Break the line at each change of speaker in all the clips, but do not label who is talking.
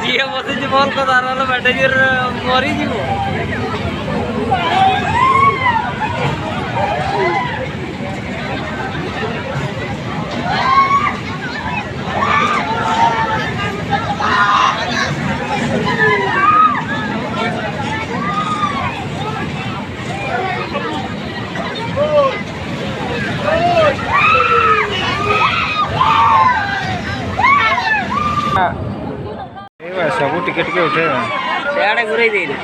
ଝିଅ ବସିଛି ବଲ୍ କଥା ନହେଲେ ବ୍ୟାଟେଜର ମରିଯିବ।
ସବୁ ଟିକେ ଟିକେ ଉଠେଇବା
ସେଆଡ଼େ ଘୁରେଇ ଦେଇନି।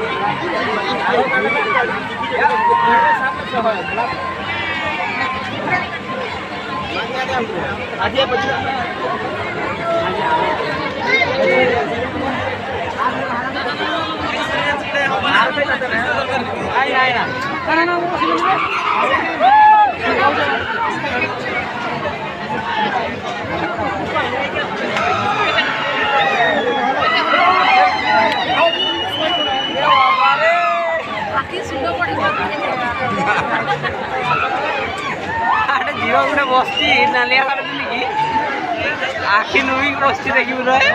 ଝିଅ ଗୋଟେ ବସିଛି ନାଲିଆ କାର୍ଡ ପିନ୍ଧିକି ଆଖି ନୁହିକି ବସିଛି ଦେଖିବୁ ରହେ।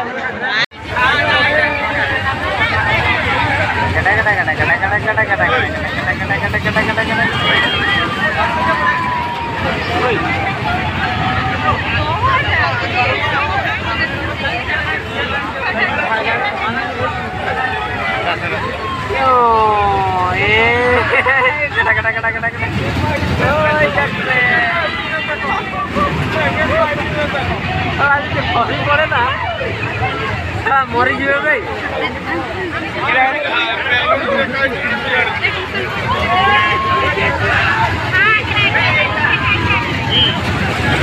পড়ে না মরিଯିବେ ভাই।